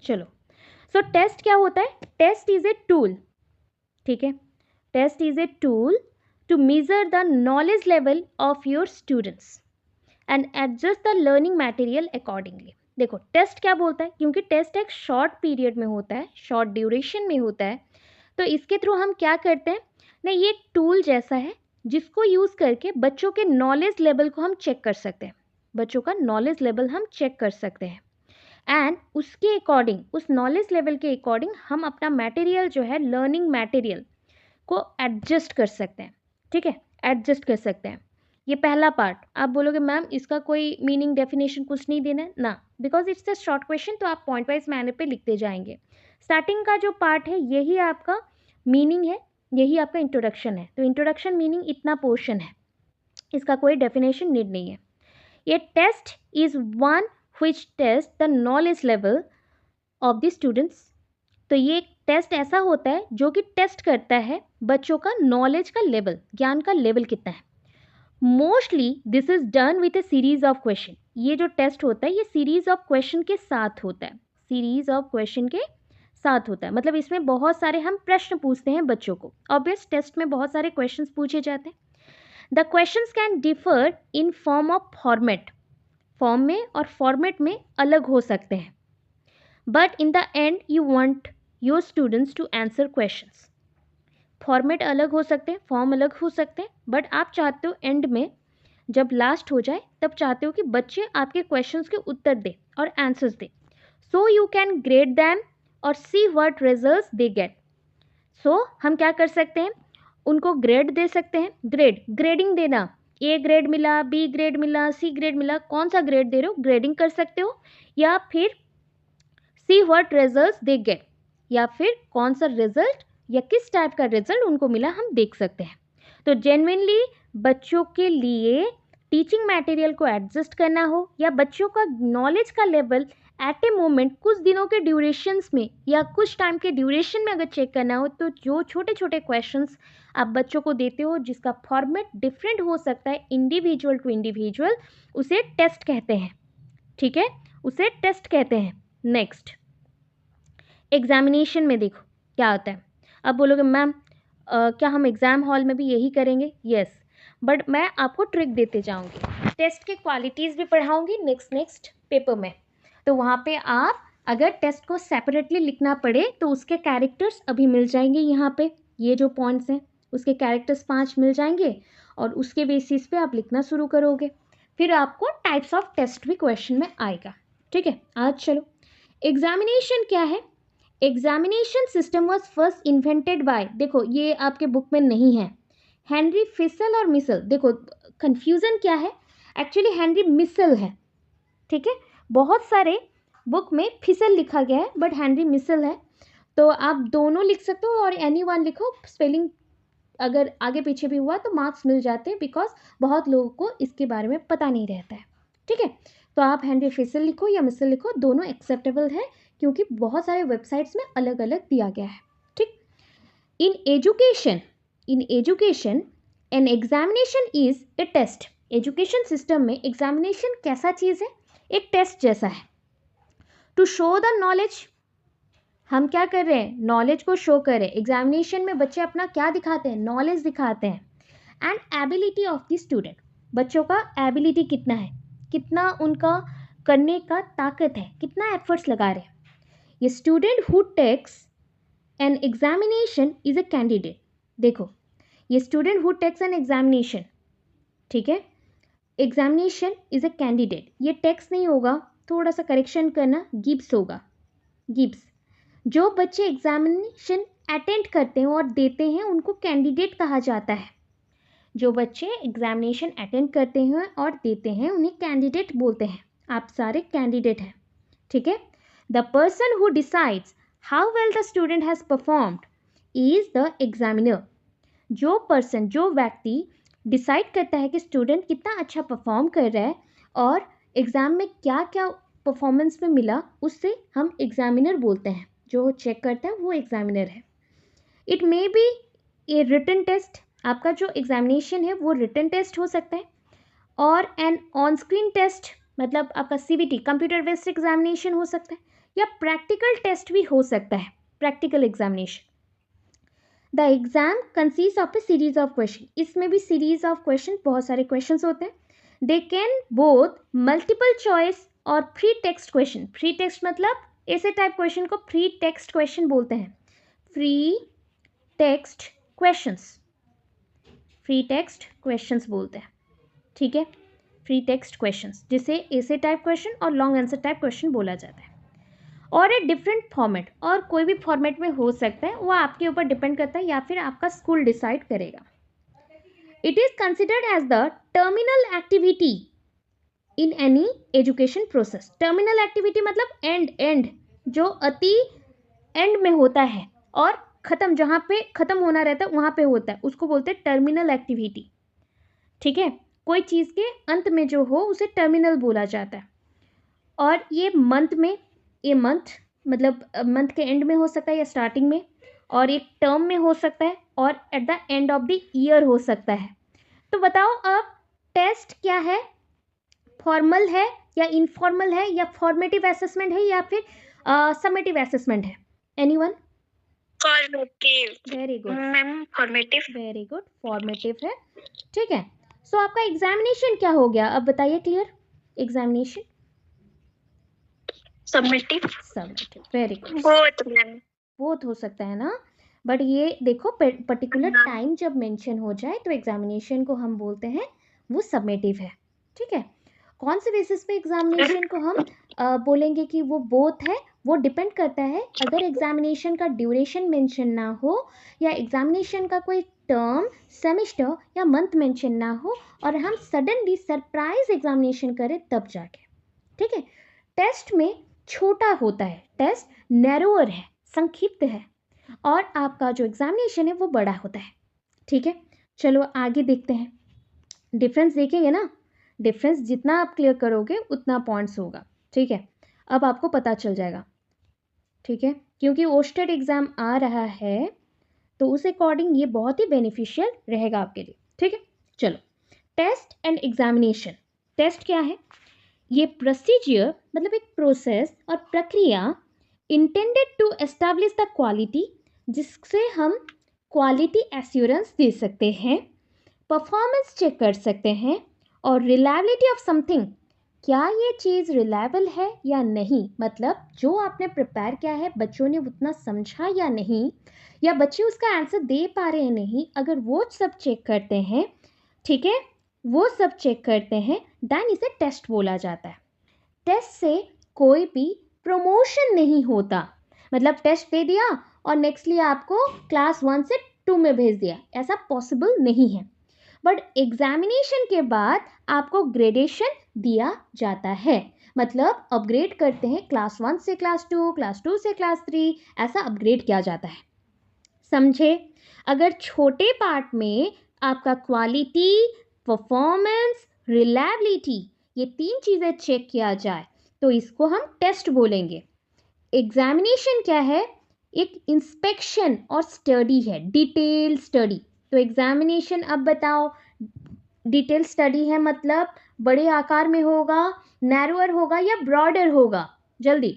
चलो, सो टेस्ट क्या होता है? टेस्ट इज ए टूल, ठीक है, test is a tool to measure the knowledge level of your students and adjust the learning material accordingly. देखो test क्या बोलता है, क्योंकि टेस्ट एक शॉर्ट पीरियड में होता है, शॉर्ट ड्यूरेशन में होता है, तो इसके थ्रू हम क्या करते हैं ना, ये टूल जैसा है जिसको यूज़ करके बच्चों के नॉलेज लेवल को हम चेक कर सकते हैं, बच्चों का नॉलेज लेवल हम चेक कर सकते हैं एंड उसके अकॉर्डिंग, उस नॉलेज लेवल के अकॉर्डिंग हम अपना मटेरियल जो है, लर्निंग मटेरियल को एडजस्ट कर सकते हैं, ठीक है, एडजस्ट कर सकते हैं। ये पहला पार्ट। आप बोलोगे मैम इसका कोई मीनिंग डेफिनेशन कुछ नहीं देना है ना, because it's a short question, तो आप पॉइंट वाइज मैनर पे लिखते जाएंगे। स्टार्टिंग का जो पार्ट है यही आपका मीनिंग है, यही आपका इंट्रोडक्शन है, तो इंट्रोडक्शन मीनिंग इतना पोर्शन है, इसका कोई डेफिनेशन नीड नहीं है। ये test is one which test the knowledge level of the students. तो ये एक टेस्ट ऐसा होता है जो कि टेस्ट करता है बच्चों का नॉलेज का लेवल, ज्ञान का लेवल कितना है। Mostly this is done with A series of question. ये जो टेस्ट होता है ये सीरीज ऑफ क्वेश्चन के साथ होता है, सीरीज ऑफ क्वेश्चन के साथ होता है, मतलब इसमें बहुत सारे हम प्रश्न पूछते हैं बच्चों को। ऑब्वियस टेस्ट में बहुत सारे क्वेश्चंस पूछे जाते हैं। The questions can differ in form of format, form में और फॉर्मेट में अलग हो सकते हैं, but in the end you want your students to answer questions. Format अलग हो सकते हैं, फॉर्म अलग हो सकते हैं, बट आप चाहते हो एंड में जब लास्ट हो जाए तब चाहते हो कि बच्चे आपके क्वेश्चंस के उत्तर दे और आंसर्स दे, so you can grade them और see what results they get. So हम क्या कर सकते हैं, उनको ग्रेड दे सकते हैं। ग्रेडिंग देना, ए ग्रेड मिला, बी ग्रेड मिला, सी ग्रेड मिला, कौन सा ग्रेड दे रहे हो, ग्रेडिंग कर सकते हो, या फिर सी व्हाट रिजल्ट्स दे गेट, या फिर कौन सा रिजल्ट या किस टाइप का रिजल्ट उनको मिला हम देख सकते हैं। तो जेन्युइनली बच्चों के लिए टीचिंग मटेरियल को एडजस्ट करना हो या बच्चों का नॉलेज का लेवल एट ए मोमेंट कुछ दिनों के ड्यूरेशंस में या कुछ टाइम के ड्यूरेशन में अगर चेक करना हो, तो जो छोटे छोटे क्वेश्चंस आप बच्चों को देते हो जिसका फॉर्मेट डिफरेंट हो सकता है इंडिविजुअल टू इंडिविजुअल, उसे टेस्ट कहते हैं, ठीक है, उसे टेस्ट कहते हैं। नेक्स्ट एग्जामिनेशन में देखो क्या होता है। अब बोलोगे मैम क्या हम एग्ज़ाम हॉल में भी यही करेंगे? यस, बट मैं आपको ट्रिक देते जाऊंगी, टेस्ट के क्वालिटीज़ भी पढ़ाऊंगी नेक्स्ट पेपर में। तो वहाँ पे आप अगर टेस्ट को सेपरेटली लिखना पड़े तो उसके कैरेक्टर्स अभी मिल जाएंगे, यहाँ पे ये जो पॉइंट्स हैं उसके कैरेक्टर्स 5 मिल जाएंगे और उसके बेसिस पे आप लिखना शुरू करोगे, फिर आपको टाइप्स ऑफ टेस्ट भी क्वेश्चन में आएगा, ठीक है। आज चलो एग्जामिनेशन क्या है। Examination system was first invented by, देखो ये आपके बुक में नहीं है, हेनरी फिसल और मिसल। देखो कंफ्यूजन क्या है, एक्चुअली हेनरी मिसल है, ठीक है, बहुत सारे बुक में फिसल लिखा गया है बट हेनरी मिसल है, तो आप दोनों लिख सकते हो और एनी वन लिखो, स्पेलिंग अगर आगे पीछे भी हुआ तो मार्क्स मिल जाते हैं, बिकॉज बहुत लोगों को इसके बारे में पता नहीं रहता है, ठीक है। तो आप हेनरी फिसल लिखो या मिसल लिखो, दोनों एक्सेप्टेबल है क्योंकि बहुत सारे वेबसाइट्स में अलग अलग दिया गया है, ठीक। In education an examination is a test. Education system में एग्जामिनेशन कैसा चीज़ है, एक टेस्ट जैसा है। टू शो द नॉलेज, हम क्या कर रहे हैं, नॉलेज को शो कर रहे हैं। एग्जामिनेशन में बच्चे अपना क्या दिखाते हैं, नॉलेज दिखाते हैं। And ability of the student, बच्चों का एबिलिटी कितना है, कितना उनका करने का ताकत है, कितना एफर्ट्स लगा रहे हैं। ये student who takes an examination is a candidate. देखो ये student who takes an examination, ठीक है, एग्जामिनेशन इज ए कैंडिडेट, ये टेक्स नहीं होगा, थोड़ा सा करेक्शन करना, गिब्स होगा, गिब्स। जो बच्चे एग्जामिनेशन अटेंड करते हैं और देते हैं उनको कैंडिडेट कहा जाता है। जो बच्चे एग्जामिनेशन अटेंड करते हैं और देते हैं उन्हें कैंडिडेट बोलते हैं। आप सारे कैंडिडेट हैं, ठीक है। The person who decides how well the student has performed is the examiner. जो पर्सन, जो व्यक्ति डिसाइड करता है कि स्टूडेंट कितना अच्छा परफॉर्म कर रहा है और एग्ज़ाम में क्या क्या परफॉर्मेंस में मिला, उससे हम एग्जामिनर बोलते हैं। जो चेक करता है वो एग्जामिनर है। It may be a written test, आपका जो एग्जामिनेशन है वो रिटन टेस्ट हो सकता है, और एन ऑन स्क्रीन टेस्ट, मतलब आपका CBT कंप्यूटर बेस्ड एग्जामिनेशन हो सकता है, या प्रैक्टिकल टेस्ट भी हो सकता है, practical examination. The exam consist of A series of question, इसमें भी सीरीज ऑफ क्वेश्चन, बहुत सारे क्वेश्चन होते हैं। They can both multiple choice और free text question. Free text मतलब ऐसे टाइप क्वेश्चन को फ्री टेक्स्ट क्वेश्चन बोलते हैं, free text questions, free text questions बोलते हैं, ठीक है, फ्री टेक्स्ट क्वेश्चंस, जिसे ऐसे टाइप क्वेश्चन और लॉन्ग आंसर टाइप क्वेश्चन बोला जाता है। और ए डिफरेंट फॉर्मेट, और कोई भी फॉर्मेट में हो सकता है, वो आपके ऊपर डिपेंड करता है या फिर आपका स्कूल डिसाइड करेगा। It is considered as the terminal activity in any education process. Terminal activity मतलब एंड, जो अति एंड में होता है और खत्म, जहाँ पे खत्म होना रहता है वहाँ पे होता है, उसको बोलते हैं टर्मिनल एक्टिविटी, ठीक है। कोई चीज़ के अंत में जो हो उसे टर्मिनल बोला जाता है। और ये मंथ में, ये मंथ मतलब मंथ के एंड में हो सकता है या स्टार्टिंग में, और एक टर्म में हो सकता है, और eight the end of the year हो सकता है। तो बताओ अब टेस्ट क्या है, फॉर्मल है या इनफॉर्मल है, या फॉर्मेटिव असेसमेंट है या फिर समेटिव असेसमेंट है? Anyone? Formative. Very good ma'am formative. Very good, formative है, ठीक है। सो आपका एग्जामिनेशन क्या हो गया, अब बताइए clear. Examination summative. Summative, very good. Both ma'am. Both हो सकता है ना, बट ये देखो पर्टिकुलर हाँ। टाइम जब मेंशन हो जाए तो एग्जामिनेशन को हम बोलते हैं वो समेटिव है, ठीक है। कौन से बेसिस पे एग्जामिनेशन को हम बोलेंगे कि वो बोथ है, वो डिपेंड करता है। अगर एग्जामिनेशन का ड्यूरेशन मेंशन ना हो, या एग्जामिनेशन का कोई टर्म, सेमेस्टर या मंथ मेंशन ना हो, और हम सडनली सरप्राइज एग्जामिनेशन करें तब जाके, ठीक है। टेस्ट में छोटा होता है, टेस्ट नैरोअर है, संक्षिप्त है, और आपका जो एग्जामिनेशन है वो बड़ा होता है, ठीक है। चलो आगे देखते हैं, डिफरेंस देखेंगे ना। डिफरेंस जितना आप क्लियर करोगे उतना पॉइंट्स होगा, ठीक है। अब आपको पता चल जाएगा, ठीक है, क्योंकि ओस्टेड एग्जाम आ रहा है तो उस अकॉर्डिंग ये बहुत ही बेनिफिशियल रहेगा आपके लिए, ठीक है। चलो, टेस्ट एंड एग्जामिनेशन। टेस्ट क्या है? ये प्रोसीजर मतलब एक प्रोसेस और प्रक्रिया intended to establish the quality, जिससे हम क्वालिटी एश्योरेंस दे सकते हैं, परफॉर्मेंस चेक कर सकते हैं, और रिलायबिलिटी ऑफ समथिंग, क्या ये चीज़ रिलायबल है या नहीं, मतलब जो आपने प्रिपेयर किया है बच्चों ने उतना समझा या नहीं, या बच्चे उसका आंसर दे पा रहे हैं नहीं, अगर वो सब चेक करते हैं, ठीक है, वो सब चेक करते हैं, देन इसे टेस्ट बोला जाता है। टेस्ट से कोई भी प्रमोशन नहीं होता, मतलब टेस्ट दे दिया और नेक्स्टली आपको क्लास 1 से 2 में भेज दिया, ऐसा पॉसिबल नहीं है। बट एग्जामिनेशन के बाद आपको ग्रेडेशन दिया जाता है, मतलब अपग्रेड करते हैं, क्लास 1 से क्लास 2, क्लास 2 से क्लास 3, ऐसा अपग्रेड किया जाता है, समझे। अगर छोटे पार्ट में आपका क्वालिटी, परफॉर्मेंस, रिलायबिलिटी, ये 3 चीज़ें चेक किया जाए तो इसको हम टेस्ट बोलेंगे। एग्जामिनेशन क्या है? एक इंस्पेक्शन और स्टडी है, डिटेल स्टडी। तो एग्जामिनेशन अब बताओ, डिटेल स्टडी है मतलब बड़े आकार में होगा, नैरोअर होगा या ब्रॉडर होगा? जल्दी।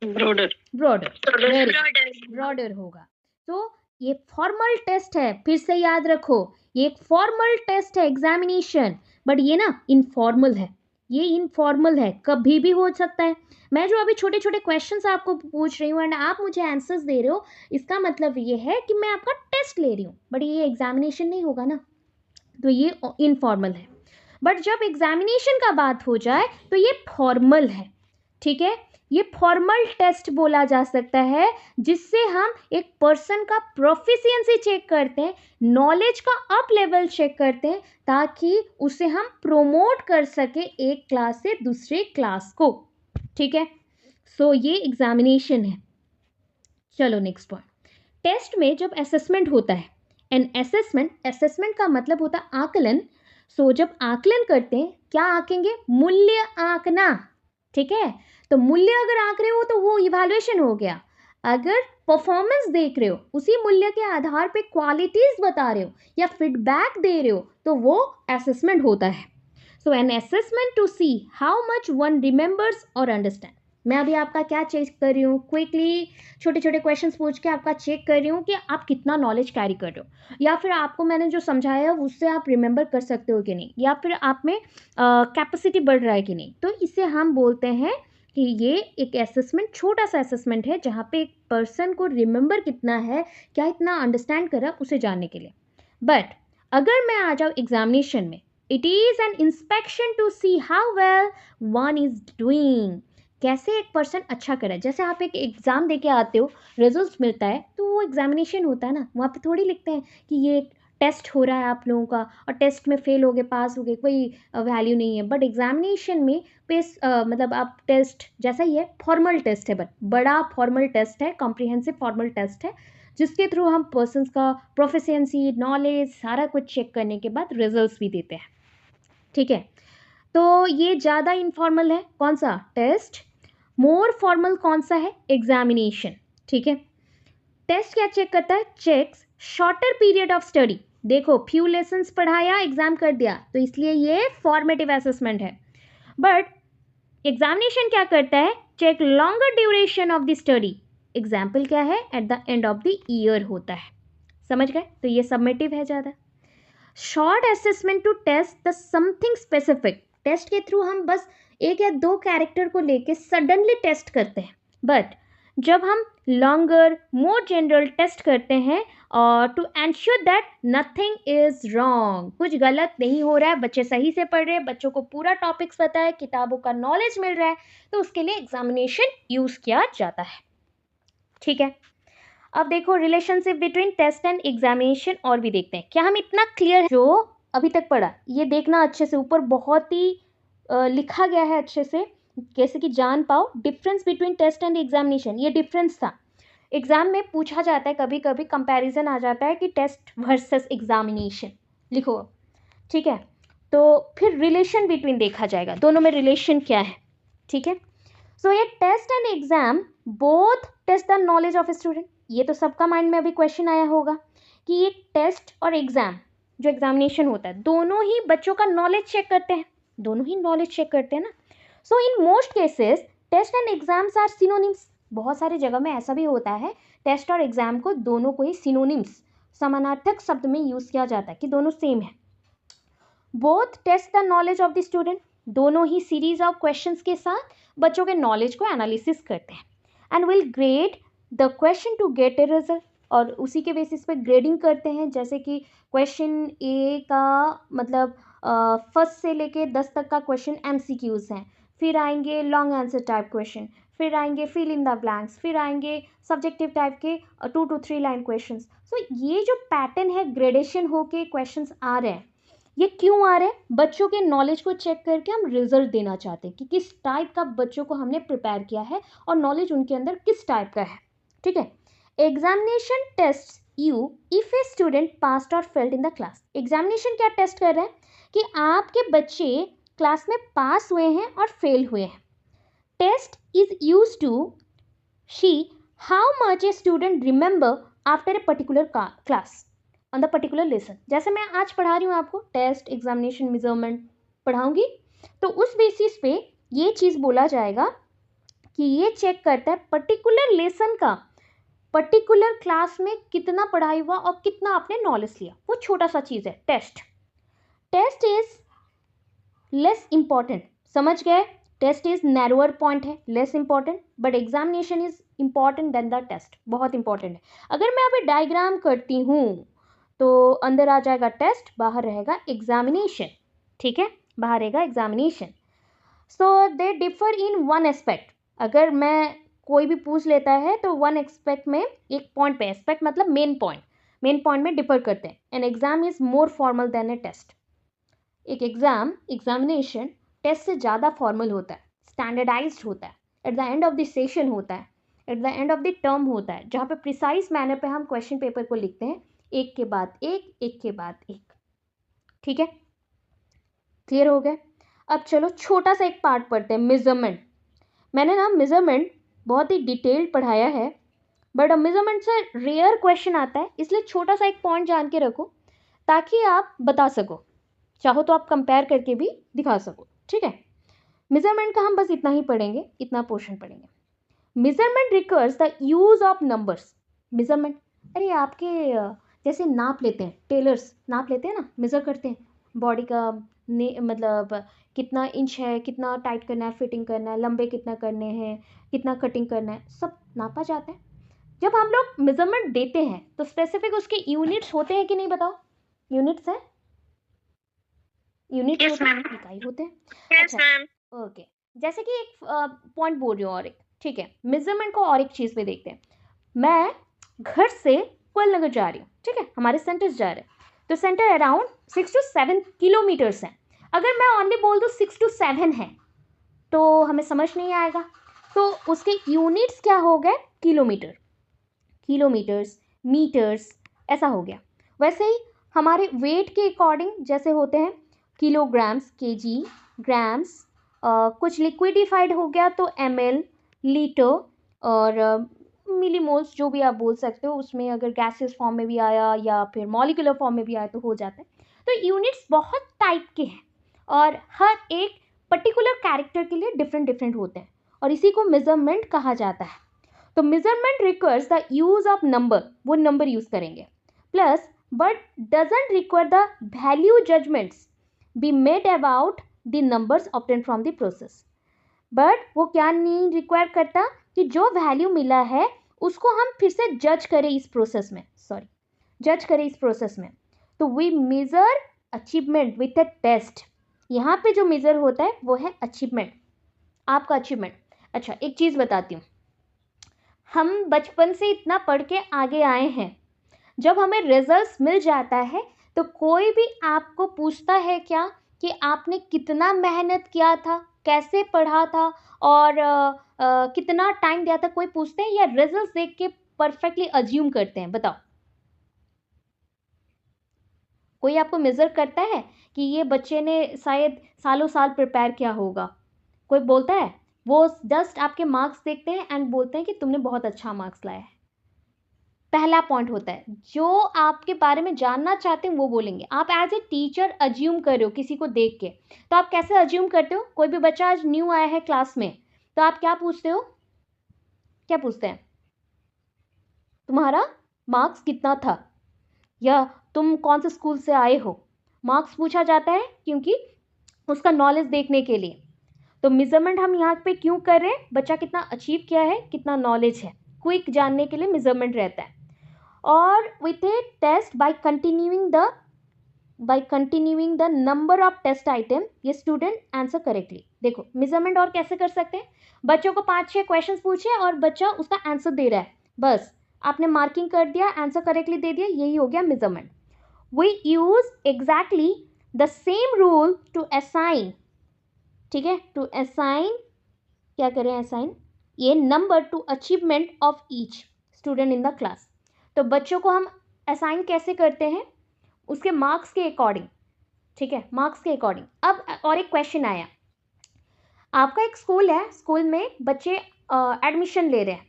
ब्रॉडर। ब्रॉडर होगा। तो ये फॉर्मल टेस्ट है, फिर से याद रखो, ये एक फॉर्मल टेस्ट है एग्जामिनेशन, बट ये ना इनफॉर्मल है, ये इनफॉर्मल है, कभी भी हो सकता है। मैं जो अभी छोटे छोटे क्वेश्चंस आपको पूछ रही हूँ एंड आप मुझे आंसर्स दे रहे हो, इसका मतलब ये है कि मैं आपका टेस्ट ले रही हूँ, बट ये एग्जामिनेशन नहीं होगा ना, तो ये इनफॉर्मल है। बट जब एग्जामिनेशन का बात हो जाए तो ये फॉर्मल है, ठीक है। ये फॉर्मल टेस्ट बोला जा सकता है, जिससे हम एक पर्सन का प्रोफिशिएंसी चेक करते हैं, नॉलेज का अप लेवल चेक करते हैं, ताकि उसे हम प्रोमोट कर सके एक क्लास से दूसरे क्लास को, ठीक है। सो ये एग्जामिनेशन है। चलो नेक्स्ट पॉइंट, टेस्ट में जब असेसमेंट होता है, एन असेसमेंट का मतलब होता है आकलन। सो जब आकलन करते हैं, क्या आंकेंगे? मूल्य आंकना, ठीक है। तो मूल्य अगर आंक रहे हो तो वो इवैल्यूएशन हो गया। अगर परफॉर्मेंस देख रहे हो, उसी मूल्य के आधार पे क्वालिटीज बता रहे हो या फीडबैक दे रहे हो, तो वो असेसमेंट होता है। So an assessment to see how much one remembers or understand. मैं अभी आपका क्या चेक कर रही हूँ, क्विकली छोटे छोटे क्वेश्चंस पूछ के आपका चेक कर रही हूँ कि आप कितना नॉलेज कैरी कर रहे हो, या फिर आपको मैंने जो समझाया है उससे आप रिमेंबर कर सकते हो कि नहीं, या फिर आप में कैपेसिटी बढ़ रहा है कि नहीं। तो इसे हम बोलते हैं कि ये एक असेसमेंट, छोटा सा असेसमेंट है जहाँ पे एक पर्सन को रिमेंबर कितना है, क्या इतना अंडरस्टैंड करा उसे जानने के लिए। बट अगर मैं आ जाऊँ एग्जामिनेशन में, it is an inspection to see how well one is doing, कैसे एक पर्सन अच्छा करे। जैसे आप एक एग्ज़ाम दे के आते हो, रिजल्ट मिलता है, तो वो एग्जामिनेशन होता है ना, वहाँ पे थोड़ी लिखते हैं कि ये टेस्ट हो रहा है आप लोगों का और टेस्ट में फेल हो गए पास हो गए, कोई वैल्यू नहीं है। बट एग्जामिनेशन में मतलब आप टेस्ट जैसा ही है, फॉर्मल टेस्ट है, बट बड़ा फॉर्मल टेस्ट है, कॉम्प्रिहेंसिव फॉर्मल टेस्ट है, जिसके थ्रू हम पर्सनस का प्रोफिशिएंसी, नॉलेज सारा कुछ चेक करने के बाद रिजल्ट्स भी देते हैं। ठीक है, तो ये ज़्यादा इनफॉर्मल है कौन सा, टेस्ट। मोर फॉर्मल कौन सा है, एग्जामिनेशन। ठीक है, टेस्ट क्या चेक करता है, checks shorter period of study. देखो फ्यू लेसन्स पढ़ाया, एग्जाम कर दिया, तो इसलिए ये फॉर्मेटिव असेसमेंट है। बट एग्जामिनेशन क्या करता है, check longer duration of the study. Example क्या है, at the end of the year होता है। समझ गए, तो ये सबमिटिव है ज़्यादा। Short assessment to test the something specific, test के थ्रू हम बस एक या दो कैरेक्टर को लेके सडनली टेस्ट करते हैं। बट जब हम लॉन्गर मोर जनरल टेस्ट करते हैं और to ensure that nothing is wrong, कुछ गलत नहीं हो रहा है, बच्चे सही से पढ़ रहे हैं, बच्चों को पूरा टॉपिक्स पता है, किताबों का नॉलेज मिल रहा है, तो उसके लिए एग्जामिनेशन यूज किया जाता है। ठीक है, अब देखो relationship between test and examination और भी देखते हैं। क्या हम इतना क्लियर है जो अभी तक पढ़ा, ये देखना अच्छे से, ऊपर बहुत ही लिखा गया है अच्छे से, कैसे कि जान पाओ difference between test and examination. ये डिफरेंस था, एग्जाम में पूछा जाता है, कभी कभी कंपैरिजन आ जाता है कि टेस्ट वर्सेस एग्जामिनेशन लिखो। ठीक है, तो फिर रिलेशन बिटवीन देखा जाएगा, दोनों में रिलेशन क्या है। ठीक है, सो ये test and exam both test the knowledge of student. ये तो सबका माइंड में अभी क्वेश्चन आया होगा कि ये टेस्ट और एग्जाम, जो एग्जामिनेशन होता है, दोनों ही बच्चों का नॉलेज चेक करते हैं, दोनों ही नॉलेज चेक करते हैं ना। So in most cases test and exams are synonyms. बहुत सारी जगह में ऐसा भी होता है, टेस्ट और एग्जाम को दोनों को ही सिनोनिम्स, समानार्थक शब्द में यूज किया जाता है कि दोनों सेम है। Both test the knowledge of the student, दोनों ही सीरीज ऑफ क्वेश्चंस के साथ बच्चों के नॉलेज को एनालिसिस करते हैं, and will grade the question to get a result, और उसी के बेसिस पे ग्रेडिंग करते हैं। जैसे कि क्वेश्चन ए का मतलब फर्स्ट से लेके 10 तक का क्वेश्चन MCQs हैं, फिर आएंगे लॉन्ग आंसर टाइप क्वेश्चन, फिर आएंगे फिल इन द ब्लैंक्स, फिर आएंगे सब्जेक्टिव टाइप के 2 to 3 लाइन क्वेश्चन। सो ये जो पैटर्न है, ग्रेडेशन होके क्वेश्चन आ रहे हैं, ये क्यों आ रहे हैं, बच्चों के नॉलेज को चेक करके हम रिजल्ट देना चाहते हैं कि किस टाइप का बच्चों को हमने प्रिपेयर किया है और नॉलेज उनके अंदर किस टाइप का है। ठीक है, examination test you if a student passed or failed in the class. Examination क्या टेस्ट कर रहे हैं कि आपके बच्चे क्लास में पास हुए हैं और फेल हुए हैं। Test is use to see how much a student remember after a particular class on the particular lesson. जैसे मैं आज पढ़ा रही हूँ आपको, टेस्ट, एग्जामिनेशन, मेजरमेंट पढ़ाऊंगी, तो उस बेसिस पे ये चीज़ बोला जाएगा कि ये चेक करता है पर्टिकुलर लेसन का पर्टिकुलर क्लास में कितना पढ़ाई हुआ और कितना आपने नॉलेज लिया, वो छोटा सा चीज़ है test. Test is less important, समझ गए, टेस्ट इज नैरोअर पॉइंट है, less important, but examination is important than the test, बहुत इंपॉर्टेंट है। अगर मैं अभी डायग्राम करती हूँ तो अंदर आ जाएगा टेस्ट, बाहर रहेगा एग्जामिनेशन। ठीक है, बाहर रहेगा examination. So they differ in one aspect. अगर मैं कोई भी पूछ लेता है तो वन एस्पेक्ट में, एक पॉइंट पे, एस्पेक्ट मतलब मेन पॉइंट में डिफर करते हैं। An exam is more formal than a test. एक एग्जामिनेशन टेस्ट से ज़्यादा फॉर्मल होता है, स्टैंडर्डाइज्ड होता है, at the end of the session होता है, at the end of the term होता है, जहाँ पे प्रिसाइज मैनर पे हम क्वेश्चन पेपर को लिखते हैं, एक के बाद एक, एक के बाद एक। ठीक है, क्लियर हो गया। अब चलो छोटा सा एक पार्ट पढ़ते हैं, मेजरमेंट। मैंने ना मेजरमेंट बहुत ही डिटेल्ड पढ़ाया है, बट अब मेजरमेंट से रेयर क्वेश्चन आता है, इसलिए छोटा सा एक पॉइंट जान के रखो ताकि आप बता सको, चाहो तो आप कंपेयर करके भी दिखा सको। ठीक है, मेजरमेंट का हम बस इतना ही पढ़ेंगे, इतना पोर्शन पढ़ेंगे। Measurement requires the use of numbers. Measurement, अरे आपके जैसे नाप लेते हैं, टेलर्स नाप लेते हैं ना, मेजर करते हैं बॉडी का, मतलब कितना इंच है, कितना टाइट करना है, फिटिंग करना है, लंबे कितना करने हैं, कितना कटिंग करना है, सब नापा जाता है। जब हम लोग मेजरमेंट देते हैं तो स्पेसिफिक उसके यूनिट्स होते हैं कि नहीं, बताओ? यूनिट्स है, यूनिट Yes, ma'am. इकाई होते हैं। Yes, अच्छा, ma'am. ओके, जैसे कि एक पॉइंट बोल रही हूँ और एक, ठीक है, मेजरमेंट को और एक चीज़ पे देखते हैं। मैं घर से कोयल नगर जा रही हूँ, ठीक है, हमारे सेंटर्स जा रहे हैं, तो सेंटर अराउंड 6 to 7 किलोमीटर्स हैं। अगर मैं ओनली बोल दूँ 6 to 7 है तो हमें समझ नहीं आएगा, तो उसके यूनिट्स क्या हो गए? किलोमीटर, किलोमीटर्स, मीटर्स, ऐसा हो गया। वैसे ही हमारे वेट के अकॉर्डिंग जैसे होते हैं किलोग्राम्स, केजी, ग्राम्स, कुछ लिक्विडिफाइड हो गया तो ml, लीटर, और मिलीमोल्स, जो भी आप बोल सकते हो, उसमें अगर गैसेस फॉर्म में भी आया या फिर मॉलिक्यूलर फॉर्म में भी आया तो हो जाता है। तो यूनिट्स बहुत टाइप के हैं और हर एक पर्टिकुलर कैरेक्टर के लिए डिफरेंट डिफरेंट होते हैं, और इसी को मेजरमेंट कहा जाता है। तो measurement requires the use of number, वो नंबर यूज करेंगे, plus but doesn't require the value judgements be made about the numbers obtain from the process. But वो क्या नहीं रिक्वायर करता कि जो वैल्यू मिला है उसको हम फिर से जज करें इस प्रोसेस में, सॉरी, जज करें इस प्रोसेस में। तो we measure achievement with a test. यहाँ पे जो मेजर होता है वो है अचीवमेंट, आपका अचीवमेंट। अच्छा, एक चीज़ बताती हूँ, हम बचपन से इतना पढ़ के आगे आए हैं, जब हमें रिजल्ट्स मिल जाता है तो कोई भी आपको पूछता है क्या कि आपने कितना मेहनत किया था, कैसे पढ़ा था, और कितना टाइम दिया था? कोई पूछते हैं या रिजल्ट्स देख के परफेक्टली अज्यूम करते हैं? बताओ, कोई आपको मेजर करता है कि ये बच्चे ने शायद सालों साल प्रिपेयर किया होगा? कोई बोलता है? वो जस्ट आपके मार्क्स देखते हैं एंड बोलते हैं कि तुमने बहुत अच्छा मार्क्स लाया है। पहला पॉइंट होता है, जो आपके बारे में जानना चाहते हैं वो बोलेंगे। आप एज ए टीचर अज्यूम कर रहे हो किसी को देख के, तो आप कैसे अज्यूम करते हो? कोई भी बच्चा आज न्यू आया है क्लास में, तो आप क्या पूछते हो? क्या पूछते हैं? तुम्हारा मार्क्स कितना था, या तुम कौन से स्कूल से आए हो? मार्क्स पूछा जाता है क्योंकि उसका नॉलेज देखने के लिए। तो मेजरमेंट हम यहाँ पे क्यों कर रहे हैं? बच्चा कितना अचीव किया है, कितना नॉलेज है, क्विक जानने के लिए मेजरमेंट रहता है। और with a test by continuing the number of test item, ये स्टूडेंट आंसर करेक्टली। देखो मेजरमेंट और कैसे कर सकते हैं? बच्चों को 5-6 क्वेश्चंस पूछे और बच्चा उसका आंसर दे रहा है, बस आपने मार्किंग कर दिया, आंसर करेक्टली दे दिया, यही हो गया measurement. We use exactly the same rule to assign, ठीक है, टू असाइन, क्या करें, असाइन ये number to achievement of each student in the class. तो बच्चों को हम असाइन कैसे करते हैं? उसके मार्क्स के अकॉर्डिंग, ठीक है, मार्क्स के अकॉर्डिंग। अब और एक क्वेश्चन आया, आपका एक स्कूल है, स्कूल में बच्चे एडमिशन ले रहे हैं,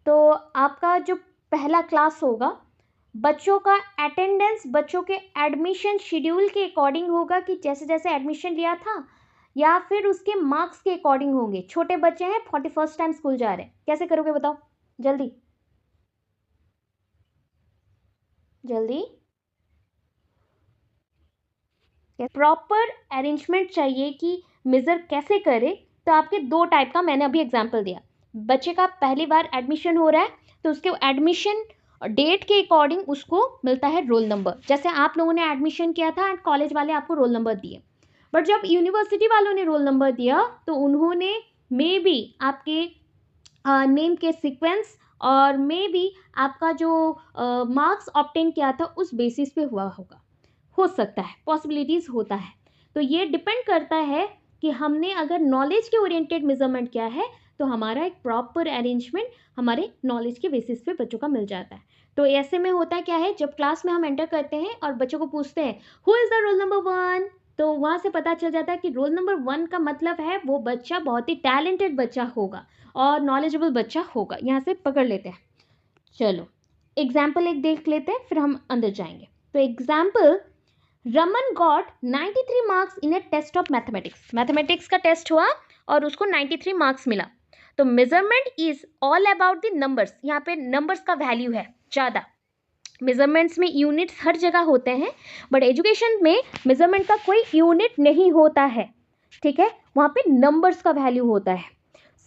तो आपका जो पहला क्लास होगा, बच्चों का अटेंडेंस बच्चों के एडमिशन शेड्यूल के अकॉर्डिंग होगा कि जैसे जैसे एडमिशन लिया था, या फिर उसके मार्क्स के अकॉर्डिंग होंगे? छोटे बच्चे हैं, 41st टाइम स्कूल जा रहे हैं, कैसे करोगे बताओ जल्दी जल्दी? प्रॉपर अरेंजमेंट चाहिए कि मेज़र कैसे करें। तो आपके 2 टाइप का मैंने अभी एग्जांपल दिया। बच्चे का पहली बार एडमिशन हो रहा है तो उसके एडमिशन डेट के अकॉर्डिंग उसको मिलता है रोल नंबर। जैसे आप लोगों ने एडमिशन किया था एंड कॉलेज वाले आपको रोल नंबर दिए, बट जब यूनिवर्सिटी वालों ने रोल नंबर दिया तो उन्होंने मे बी आपके नेम के सीक्वेंस और मे बी आपका जो मार्क्स ऑब्टेन किया था उस बेसिस पे हुआ होगा, हो सकता है, पॉसिबिलिटीज़ होता है। तो ये डिपेंड करता है कि हमने अगर नॉलेज के ओरिएंटेड मेजरमेंट किया है तो हमारा एक प्रॉपर अरेंजमेंट हमारे नॉलेज के बेसिस पे बच्चों का मिल जाता है। तो ऐसे में होता क्या है, जब क्लास में हम एंटर करते हैं और बच्चों को पूछते हैं who is the roll number 1, तो वहाँ से पता चल जाता है कि रोल नंबर 1 का मतलब है वो बच्चा बहुत ही टैलेंटेड बच्चा होगा और नॉलेजेबल बच्चा होगा, यहाँ से पकड़ लेते हैं। चलो एग्जाम्पल एक देख लेते हैं फिर हम अंदर जाएंगे। तो example, Raman got 93 marks in a test of mathematics. Mathematics का टेस्ट हुआ और उसको 93 मार्क्स मिला। तो measurement is all about the numbers, यहाँ पे नंबर्स का वैल्यू है ज़्यादा। मेजरमेंट्स में यूनिट्स हर जगह होते हैं, बट एजुकेशन में मेजरमेंट का कोई यूनिट नहीं होता है, ठीक है, वहाँ पे नंबर्स का वैल्यू होता है।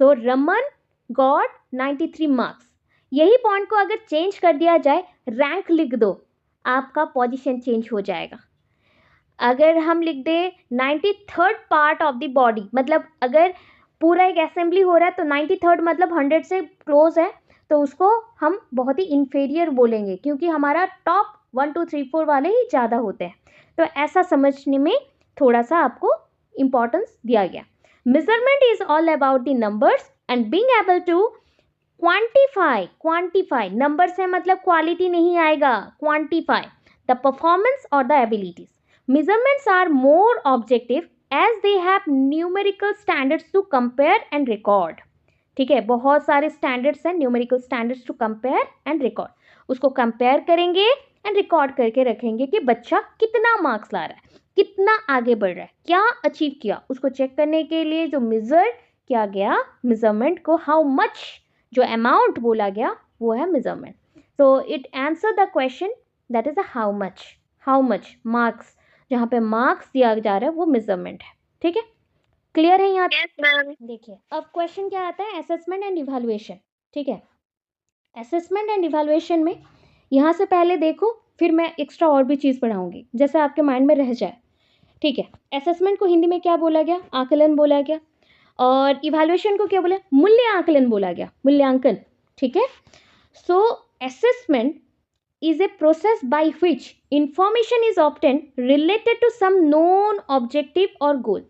सो रमन गॉट 93 मार्क्स। यही पॉइंट को अगर चेंज कर दिया जाए, रैंक लिख दो, आपका पोजीशन चेंज हो जाएगा। अगर हम लिख दें 93rd part of the body, मतलब अगर पूरा एक असेंबली हो रहा है तो 93rd मतलब 100 से क्लोज है, तो उसको हम बहुत ही इन्फेरियर बोलेंगे, क्योंकि हमारा टॉप 1 2 3 4 वाले ही ज़्यादा होते हैं। तो ऐसा समझने में थोड़ा सा आपको इम्पोर्टेंस दिया गया। Measurement is all about the numbers and being able to quantify number से मतलब क्वालिटी नहीं आएगा, क्वांटिफाई द परफॉर्मेंस और the abilities. Measurements are more objective as they have numerical standards to compare and record. ठीक है, बहुत सारे standards हैं, numerical standards to compare and record. उसको कंपेयर करेंगे एंड रिकॉर्ड करके रखेंगे कि बच्चा कितना मार्क्स ला रहा है, कितना आगे बढ़ रहा है, क्या अचीव किया, उसको चेक करने के लिए जो मेजर किया गया, मेजरमेंट को हाउ मच, जो अमाउंट बोला गया वो है measurement. So it answer the question that is a how much marks, जहाँ पे मार्क्स दिया जा रहा है वो मेजरमेंट है। ठीक है, क्लियर है यहाँ? Yes ma'am. देखिए अब क्वेश्चन क्या आता है, असेसमेंट एंड इवैल्यूएशन। ठीक है, असेसमेंट एंड इवैल्यूएशन में यहाँ से पहले देखो, फिर मैं एक्स्ट्रा और भी चीज़ पढ़ाऊंगी जैसे आपके माइंड में रह जाए। ठीक है, असेसमेंट को हिंदी में क्या बोला गया, आकलन बोला गया, और इवैल्यूएशन को क्या बोला, मूल्य आकलन बोला गया, मूल्यांकन। ठीक है, सो assessment is a process by which information is obtained related to some known objective or goal.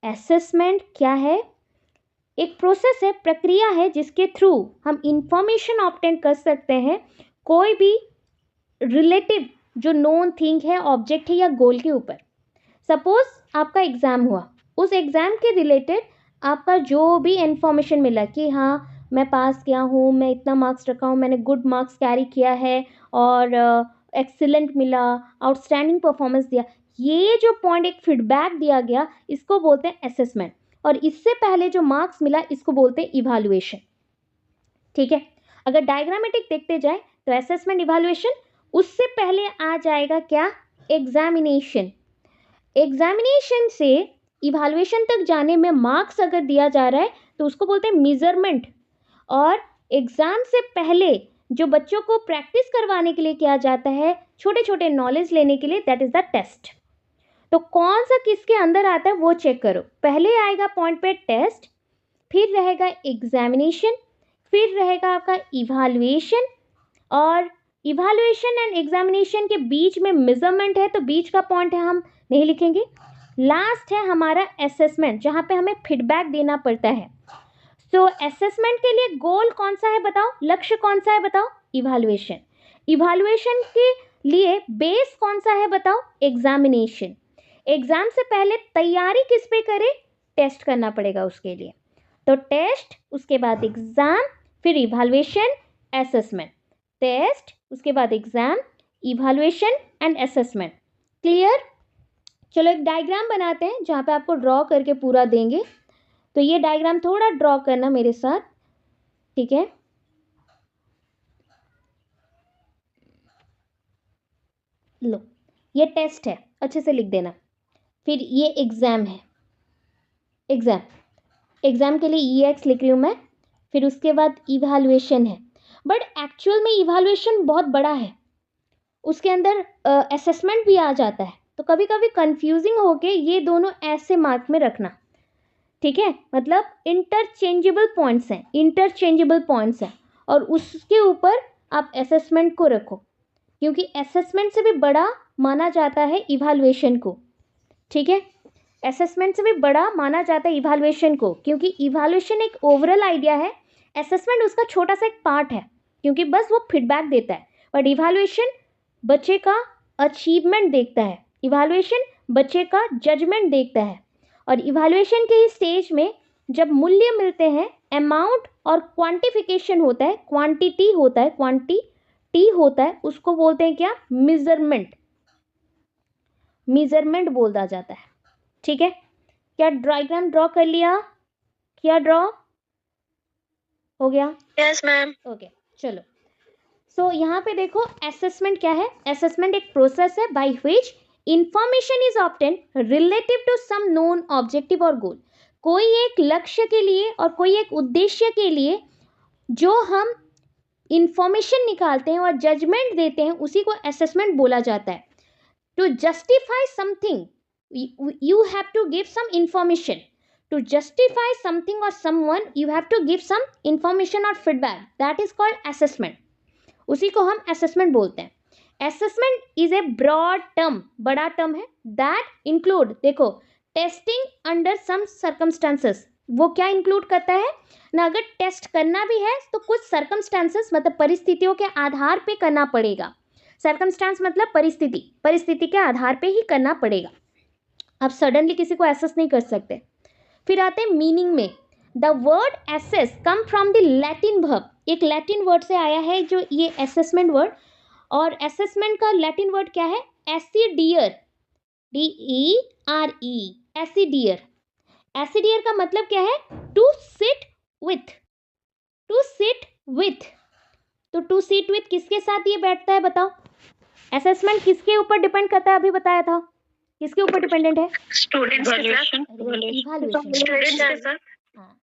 Assessment क्या है, एक प्रोसेस है, प्रक्रिया है जिसके थ्रू हम इंफॉर्मेशन ऑब्टेन कर सकते हैं कोई भी रिलेटिव जो नोन थिंग है, ऑब्जेक्ट है या गोल के ऊपर। सपोज आपका एग्ज़ाम हुआ, उस एग्ज़ाम के रिलेटेड आपका जो भी इंफॉर्मेशन मिला कि हाँ मैं पास किया हूँ, मैं इतना मार्क्स रखा हूँ, मैंने गुड मार्क्स कैरी किया है और एक्सीलेंट मिला, आउटस्टैंडिंग परफॉर्मेंस दिया, ये जो पॉइंट एक फीडबैक दिया गया, इसको बोलते हैं असेसमेंट। और इससे पहले जो मार्क्स मिला इसको बोलते हैं इवैल्यूएशन। ठीक है, अगर डायग्रामेटिक देखते जाए तो असेसमेंट इवैल्यूएशन, उससे पहले आ जाएगा क्या, एग्जामिनेशन। एग्जामिनेशन से इवैल्यूएशन तक जाने में मार्क्स अगर दिया जा रहा है तो उसको बोलते हैं मेजरमेंट। और एग्ज़ाम से पहले जो बच्चों को प्रैक्टिस करवाने के लिए किया जाता है, छोटे छोटे नॉलेज लेने के लिए, दैट इज़ द टेस्ट। तो कौन सा किसके अंदर आता है वो चेक करो। पहले आएगा पॉइंट पे टेस्ट, फिर रहेगा एग्जामिनेशन, फिर रहेगा आपका इवैल्यूएशन, और इवैल्यूएशन एंड एग्जामिनेशन के बीच में मेजरमेंट है, तो बीच का पॉइंट है हम नहीं लिखेंगे। लास्ट है हमारा असेसमेंट, जहाँ पे हमें फीडबैक देना पड़ता है। सो असेसमेंट के लिए गोल कौन सा है बताओ, लक्ष्य कौन सा है बताओ, इवैल्यूएशन। इवैल्यूएशन के लिए बेस कौन सा है बताओ, एग्जामिनेशन। एग्जाम से पहले तैयारी किस पे करें, टेस्ट करना पड़ेगा उसके लिए। तो टेस्ट, उसके बाद एग्जाम, फिर इवैल्यूएशन, असेसमेंट। टेस्ट, उसके बाद exam, evaluation and assessment. Clear? चलो एक डायग्राम बनाते हैं जहाँ पे आपको ड्रॉ करके पूरा देंगे। तो ये डायग्राम थोड़ा ड्रॉ करना मेरे साथ, ठीक है। लो, ये टेस्ट है, अच्छे से लिख देना। फिर ये एग्ज़ाम है, एग्ज़ाम के लिए EX लिख रही हूँ मैं। फिर उसके बाद इवैल्यूएशन है, बट एक्चुअल में इवैल्यूएशन बहुत बड़ा है, उसके अंदर असेसमेंट भी आ जाता है, तो कभी कभी कंफ्यूजिंग होके ये दोनों ऐसे मार्क में रखना। ठीक है, मतलब इंटरचेंजेबल पॉइंट्स हैं, और उसके ऊपर आप असेसमेंट को रखो, क्योंकि असेसमेंट से भी बड़ा माना जाता है इवैल्यूएशन को। ठीक है, असेसमेंट से भी बड़ा माना जाता है इवैल्यूएशन को, क्योंकि इवैल्यूएशन एक ओवरऑल आइडिया है, असेसमेंट उसका छोटा सा एक पार्ट है, क्योंकि बस वो फीडबैक देता है। बट इवैल्यूएशन बच्चे का अचीवमेंट देखता है, इवैल्यूएशन बच्चे का जजमेंट देखता है। और इवैल्यूएशन के इस स्टेज में जब मूल्य मिलते हैं, अमाउंट और क्वांटिफिकेशन होता है, क्वांटिटी होता है, उसको बोलते हैं क्या, मेजरमेंट। मेजरमेंट बोला जाता है। ठीक है, क्या डायग्राम ड्रॉ कर लिया? क्या ड्रॉ हो गया? Yes ma'am. ओके, चलो। सो यहाँ पे देखो असेसमेंट क्या है। असेसमेंट एक प्रोसेस है by which information is obtain relative to some known objective और गोल। कोई एक लक्ष्य के लिए और कोई एक उद्देश्य के लिए जो हम इंफॉर्मेशन निकालते हैं और जजमेंट देते हैं उसी को असेसमेंट बोला जाता है। To justify something you have to give some information. To justify something or someone you have to give some information or feedback. That is called assessment. उसी को हम assessment बोलते हैं. Assessment is a broad term, बड़ा term है. That include, देखो, testing under some circumstances. वो क्या इंक्लूड करता है ना? अगर टेस्ट करना भी है तो कुछ सर्कमस्टांसेस मतलब परिस्थितियों के आधार पे करना पड़ेगा. सर्कमस्टांस मतलब परिस्थिति के आधार पे ही करना पड़ेगा. आप सडनली किसी को एसेस नहीं कर सकते. फिर आते हैं मीनिंग में. The word assess come from the Latin verb. एक लैटिन वर्ड से आया है जो ये असेसमेंट वर्ड. और असेसमेंट का लैटिन वर्ड क्या है? एसिडियर. DERE. एसिडियर. एसिडियर का मतलब क्या है? To sit with. To sit with. तो टू सिट विथ किसके साथ ये बैठता है बताओ? असेसमेंट किसके ऊपर डिपेंड करता है? अभी बताया था. किसके ऊपर डिपेंडेंट है? स्टूडेंट्स के साथ।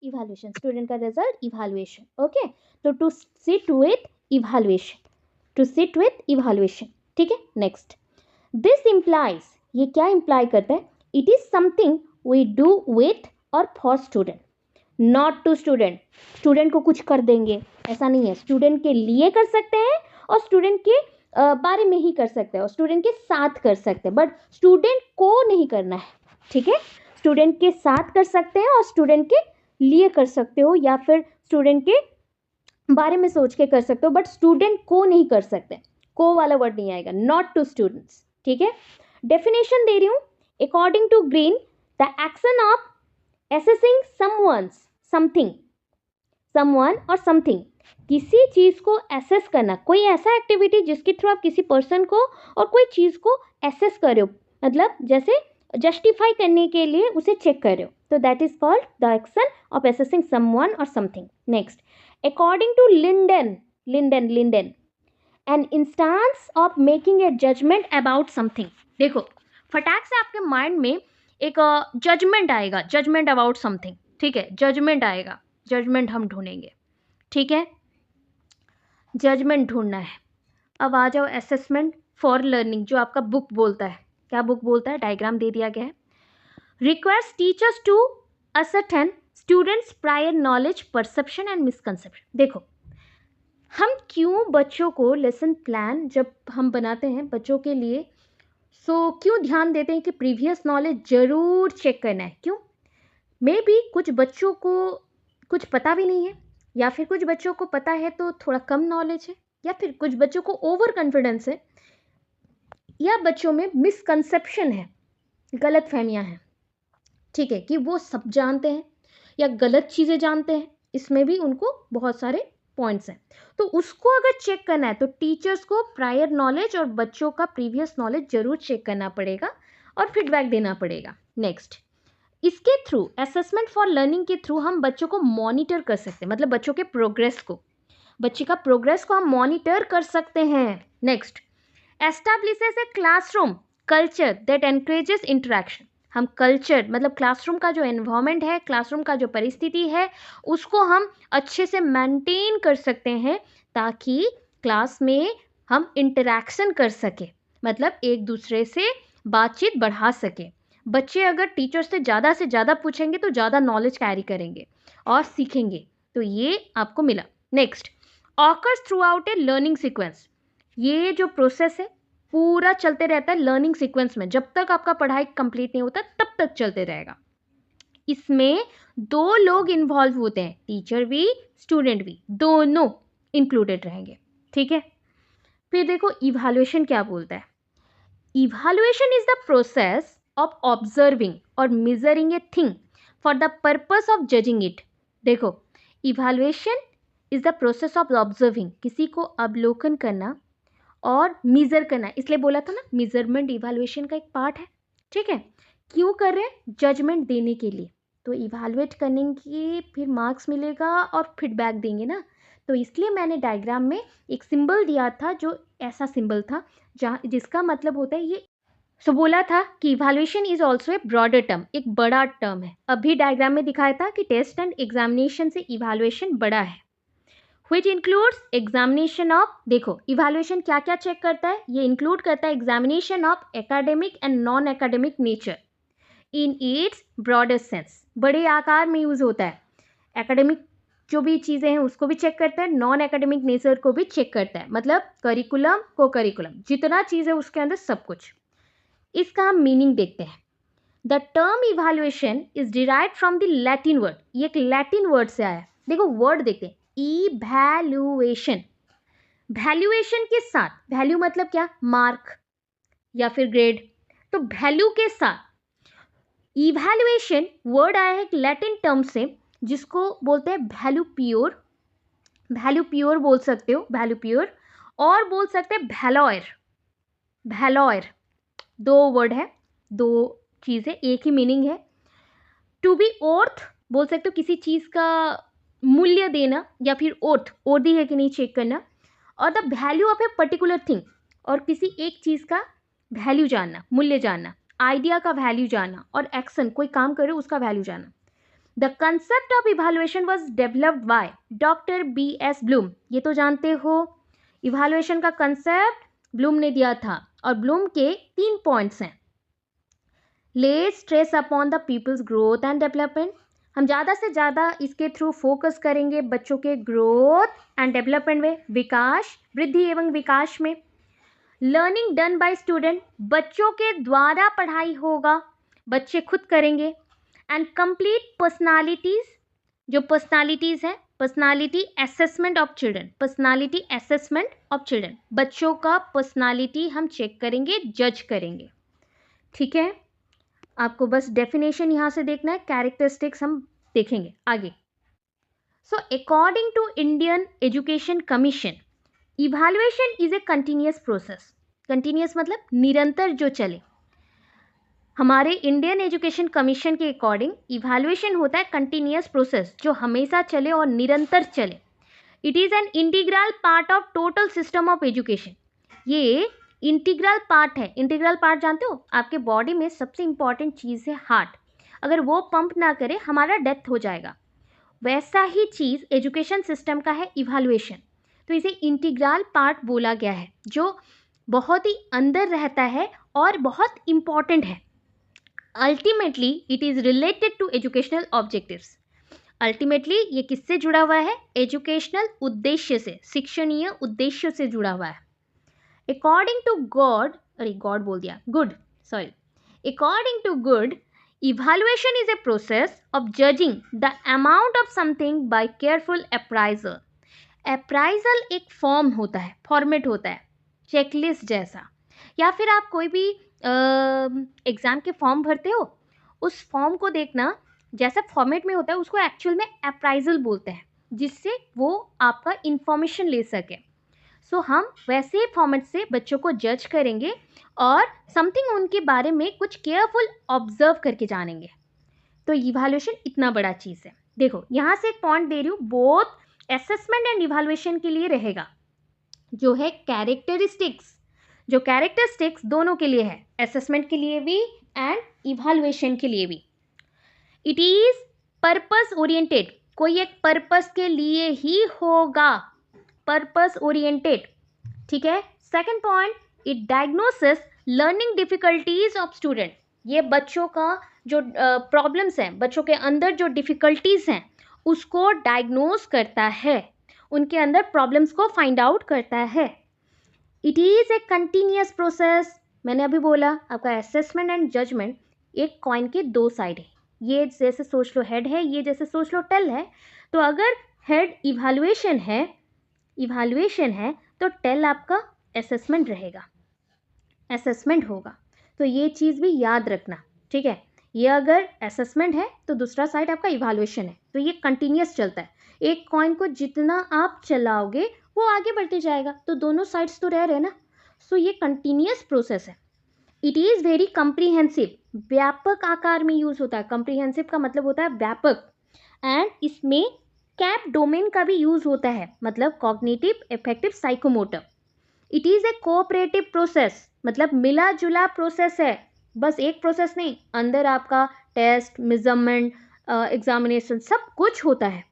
इवैल्यूएशन. स्टूडेंट का रिजल्ट इवैल्यूएशन. ओके, तो to sit with evaluation. To sit with evaluation. ठीक है, नेक्स्ट. दिस इम्प्लाइज, ये क्या इम्प्लाई करता है? It is something we do with or for student, not to student. Student को कुछ कर देंगे ऐसा नहीं है. स्टूडेंट के लिए कर सकते हैं और स्टूडेंट के बारे में ही कर सकते हैं और स्टूडेंट के साथ कर सकते हैं, बट स्टूडेंट को नहीं करना है. ठीक है, स्टूडेंट के साथ कर सकते हैं और स्टूडेंट के लिए कर सकते हो या फिर स्टूडेंट के बारे में सोच के कर सकते हो, बट स्टूडेंट को नहीं कर सकते. को वाला वर्ड नहीं आएगा. Not to students. ठीक है, डेफिनेशन दे रही हूँ. According to Green, the action of assessing someone और समथिंग, किसी चीज़ को एसेस करना, कोई ऐसा एक्टिविटी जिसके थ्रू आप किसी पर्सन को और कोई चीज़ को एसेस कर रहे हो, मतलब जैसे जस्टिफाई करने के लिए उसे चेक कर रहे हो, तो that is called the action of assessing someone और something. Next, according to Linden an instance of making a judgement about something. देखो, फटाक से आपके माइंड में एक जजमेंट आएगा, जजमेंट अबाउट समथिंग. ठीक है, जजमेंट आएगा, जजमेंट हम ढूंढेंगे. ठीक है, जजमेंट ढूंढना है. अब आ जाओ असेसमेंट फॉर लर्निंग, जो आपका बुक बोलता है. क्या बुक बोलता है? डायग्राम दे दिया गया है. Request teachers to ascertain students prior knowledge, perception and misconception. देखो, हम क्यों बच्चों को लेसन प्लान जब हम बनाते हैं बच्चों के लिए, सो क्यों ध्यान देते हैं कि प्रीवियस नॉलेज ज़रूर चेक करना है? क्यों? मे बी कुछ बच्चों को कुछ पता भी नहीं है, या फिर कुछ बच्चों को पता है तो थोड़ा कम नॉलेज है, या फिर कुछ बच्चों को ओवर कॉन्फिडेंस है, या बच्चों में मिसकंसेप्शन है, गलत फहमियाँ हैं. ठीक है, कि वो सब जानते हैं या गलत चीज़ें जानते हैं. इसमें भी उनको बहुत सारे पॉइंट्स हैं. तो उसको अगर चेक करना है तो टीचर्स को प्रायर नॉलेज और बच्चों का प्रीवियस नॉलेज ज़रूर चेक करना पड़ेगा और फीडबैक देना पड़ेगा. नेक्स्ट, इसके थ्रू, असेसमेंट फॉर लर्निंग के थ्रू हम बच्चों को मॉनिटर कर सकते हैं, मतलब बच्चों के प्रोग्रेस को, बच्चे का प्रोग्रेस को हम मॉनिटर कर सकते हैं. Next, establishes a classroom culture that encourages interaction. हम कल्चर मतलब क्लासरूम का जो एनवायरनमेंट है, क्लासरूम का जो परिस्थिति है, उसको हम अच्छे से मेंटेन कर सकते हैं ताकि क्लास में हम इंटरेक्शन कर सके, मतलब एक दूसरे से बातचीत बढ़ा सके. बच्चे अगर टीचर से ज़्यादा पूछेंगे तो ज़्यादा नॉलेज कैरी करेंगे और सीखेंगे. तो ये आपको मिला. नेक्स्ट, ऑकर्स थ्रू आउट ए लर्निंग सीक्वेंस. ये जो प्रोसेस है पूरा चलते रहता है लर्निंग सीक्वेंस में. जब तक आपका पढ़ाई कंप्लीट नहीं होता तब तक चलते रहेगा. इसमें 2 लोग इन्वॉल्व होते हैं, टीचर भी स्टूडेंट भी, दोनों इंक्लूडेड रहेंगे. ठीक है, फिर देखो इवैल्यूएशन क्या बोलता है. Evaluation is the process of observing or measuring a thing for the purpose of judging it. देखो, evaluation is the process of observing, किसी को अवलोकन करना और मीज़र करना है, इसलिए बोला था ना मेजरमेंट इवैल्यूएशन का एक पार्ट है, ठीक है। क्यों कर रहे हैं? जजमेंट देने के लिए। तो इवैल्यूएट करने की फिर मार्क्स मिलेगा और फीडबैक देंगे ना, तो इसलिए मैंने डायग्राम में एक सिंबल दिया था जो ऐसा सिंबल था जहाँ जिसका मतलब होता है ये। सो बोला था कि evaluation is also a broader term, एक बड़ा टर्म है। अभी डायग्राम में दिखाया था कि टेस्ट एंड एग्जामिनेशन से इवैल्यूएशन बड़ा है, which includes examination of, देखो इवैल्यूएशन क्या क्या चेक करता है, ये इंक्लूड करता है examination of academic and non academic nature in its broader sense, बड़े आकार में यूज होता है। एकेडमिक जो भी चीज़ें हैं उसको भी चेक करता है, नॉन एकेडमिक नेचर को भी चेक करता है, मतलब करिकुलम को करिकुलम जितना चीज़ है उसके अंदर सब कुछ। इसका हम मीनिंग देखते हैं। The term evaluation is derived from the Latin word, ये एक लैटिन वर्ड से आया है। देखो वर्ड देखते हैं, इवैल्यूएशन, वैल्यूएशन के साथ, वैल्यू मतलब क्या, मार्क या फिर ग्रेड, तो वैल्यू के साथ इवैल्यूएशन वर्ड आया है एक लैटिन टर्म से जिसको बोलते हैं वैल्यू प्योर, वैल्यू प्योर बोल सकते हो, वैल्यू प्योर, और बोल सकते हैं वैलोयर, वैलोयर, दो वर्ड है, दो चीज़ें एक ही मीनिंग है। टू बी ओर्थ बोल सकते हो, किसी चीज़ का मूल्य देना, या फिर ओर्थ, ओर्दी है कि नहीं चेक करना, और the value of a particular thing, और किसी एक चीज़ का वैल्यू जानना, मूल्य जानना, आइडिया का वैल्यू जानना, और एक्शन कोई काम करे उसका वैल्यू जानना। The concept of evaluation was developed by doctor B.S. Bloom, ये तो जानते हो, इवैल्यूएशन का कंसेप्ट ब्लूम ने दिया था, और ब्लूम के 3 पॉइंट्स हैं। Lay stress upon the people's growth and development, हम ज़्यादा से ज़्यादा इसके थ्रू फोकस करेंगे बच्चों के ग्रोथ एंड डेवलपमेंट में, विकास, वृद्धि एवं विकास में। लर्निंग डन बाय स्टूडेंट, बच्चों के द्वारा पढ़ाई होगा, बच्चे खुद करेंगे। एंड कंप्लीट पर्सनालिटीज़, जो पर्सनालिटीज़ हैं, personality assessment of children, personality assessment of children, बच्चों का पर्सनालिटी हम चेक करेंगे, जज करेंगे, ठीक है। आपको बस डेफिनेशन यहाँ से देखना है, कैरेक्टरिस्टिक्स हम देखेंगे आगे। So according to Indian Education Commission, evaluation is a continuous process, continuous मतलब निरंतर जो चले। हमारे इंडियन एजुकेशन कमीशन के अकॉर्डिंग इवैल्यूएशन होता है कंटिन्यूअस प्रोसेस, जो हमेशा चले और निरंतर चले। It is an integral part of total system of education, ये इंटीग्रल पार्ट है। इंटीग्रल पार्ट जानते हो, आपके बॉडी में सबसे इंपॉर्टेंट चीज़ है हार्ट, अगर वो पंप ना करे हमारा डेथ हो जाएगा। वैसा ही चीज़ एजुकेशन सिस्टम का है इवैल्यूएशन, तो इसे इंटीग्रल पार्ट बोला गया है, जो बहुत ही अंदर रहता है और बहुत इम्पॉर्टेंट है। Ultimately it is related to educational objectives, ultimately ये किससे जुड़ा हुआ है, एजुकेशनल उद्देश्य से, शिक्षणीय उद्देश्य से जुड़ा हुआ है। अकॉर्डिंग टू गॉड, अरे गॉड बोल दिया, Good, sorry, according to Good, evaluation is a process of judging the amount of something by careful appraisal. Appraisal एक फॉर्म होता है, फॉर्मेट होता है, चेकलिस्ट जैसा, या फिर आप कोई भी एग्ज़ाम के फॉर्म भरते हो, उस फॉर्म को देखना जैसा फॉर्मेट में होता है उसको एक्चुअल में अप्राइजल बोलते हैं, जिससे वो आपका इंफॉर्मेशन ले सके। सो हम वैसे ही फॉर्मेट से बच्चों को जज करेंगे और समथिंग उनके बारे में कुछ केयरफुल ऑब्जर्व करके जानेंगे। तो इवैल्यूएशन इतना बड़ा चीज़ है। देखो यहाँ से एक पॉइंट दे रही हूँ, बोथ असेसमेंट एंड इवैल्यूएशन के लिए रहेगा, जो है कैरेक्टरिस्टिक्स, जो कैरेक्टरिस्टिक्स दोनों के लिए है, असेसमेंट के लिए भी एंड इवैल्यूएशन के लिए भी। इट इज़ पर्पस ओरिएंटेड, कोई एक पर्पस के लिए ही होगा, पर्पस ओरिएंटेड, ठीक है। Second point, it diagnosis learning difficulties of student, ये बच्चों का जो प्रॉब्लम्स हैं, बच्चों के अंदर जो डिफिकल्टीज हैं उसको डायग्नोस करता है, उनके अंदर प्रॉब्लम्स को फाइंड आउट करता है। It is a continuous process, मैंने अभी बोला आपका असेसमेंट एंड जजमेंट एक कॉइन के दो साइड है, ये जैसे सोच लो हेड है, ये जैसे सोच लो टेल है। तो अगर हेड इवैल्यूएशन है तो टेल आपका असेसमेंट रहेगा, असेसमेंट होगा। तो ये चीज़ भी याद रखना, ठीक है। ये अगर असेसमेंट है तो दूसरा साइड आपका इवैल्यूएशन है, तो ये कंटिन्यूअस चलता है। एक कॉइन को जितना आप चलाओगे वो आगे बढ़ते जाएगा, तो दोनों साइड्स तो रह रहे ना। सो ये कंटिन्यूस प्रोसेस है. इट इज़ वेरी कम्प्रीहेंसिव, व्यापक आकार में यूज होता है. कम्प्रीहेंसिव का मतलब होता है व्यापक. एंड इसमें कैप डोमेन का भी यूज होता है, मतलब cognitive, effective, psychomotor. It is a cooperative process, मतलब मिला जुला प्रोसेस है, बस एक प्रोसेस नहीं. अंदर आपका टेस्ट, मेजरमेंट, एग्जामिनेशन सब कुछ होता है.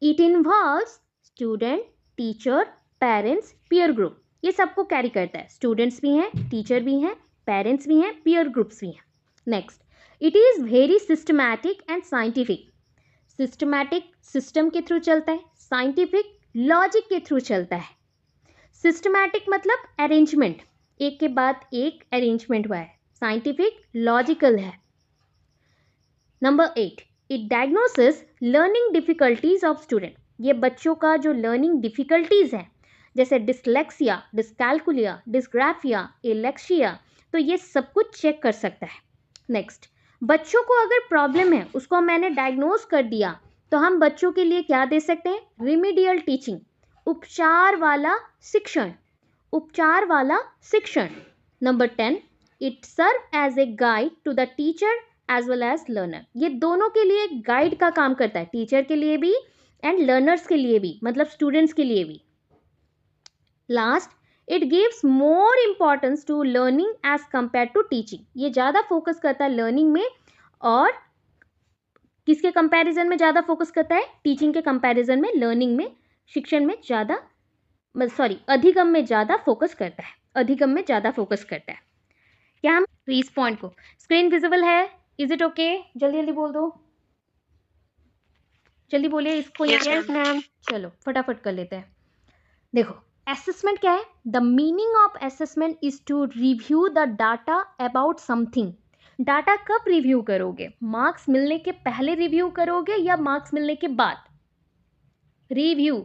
It involves student, teacher, parents, peer group. ये सबको कैरी करता है. स्टूडेंट्स भी हैं, टीचर भी हैं, पेरेंट्स भी हैं, पीयर ग्रुप्स भी हैं. Next, it is very systematic and scientific. Systematic system के थ्रू चलता है, साइंटिफिक लॉजिक के थ्रू चलता है. सिस्टमैटिक मतलब अरेंजमेंट, एक के बाद एक अरेंजमेंट हुआ है. साइंटिफिक लॉजिकल है. Number 8, it diagnosis learning difficulties of student. ये बच्चों का जो लर्निंग डिफिकल्टीज है, जैसे डिसलेक्सिया, डिस्कैल्कुलिया, डिस्ग्राफिया, एलेक्सिया, तो ये सब कुछ चेक कर सकता है. नेक्स्ट, बच्चों को अगर प्रॉब्लम है, उसको मैंने डायग्नोज कर दिया, तो हम बच्चों के लिए क्या दे सकते हैं? रिमीडियल टीचिंग, उपचार वाला शिक्षण. उपचार वाला शिक्षण. Number 10, it serve as a guide to the teacher as well as learner. ये दोनों के लिए गाइड का काम करता है, टीचर के लिए भी एंड लर्नर्स के लिए भी, मतलब स्टूडेंट्स के लिए भी. Last, it gives more importance to learning as compare to teaching. ये ज़्यादा फोकस करता है लर्निंग में, और किसके कंपैरिजन में ज़्यादा फोकस करता है? टीचिंग के कंपैरिजन में लर्निंग में, शिक्षण में ज़्यादा, अधिगम में ज़्यादा फोकस करता है. अधिगम में ज़्यादा फोकस करता है. क्या हम इस पॉइंट को, स्क्रीन विजिबल है? Is it okay? जल्दी जल्दी बोल दो, जल्दी बोलिए इसको. Yes, ma'am. चलो फटाफट कर लेते हैं. देखो, असेसमेंट क्या है? The meaning of assessment is to review the data about something. Data कब रिव्यू करोगे? मार्क्स मिलने के पहले रिव्यू करोगे या मार्क्स मिलने के बाद? रिव्यू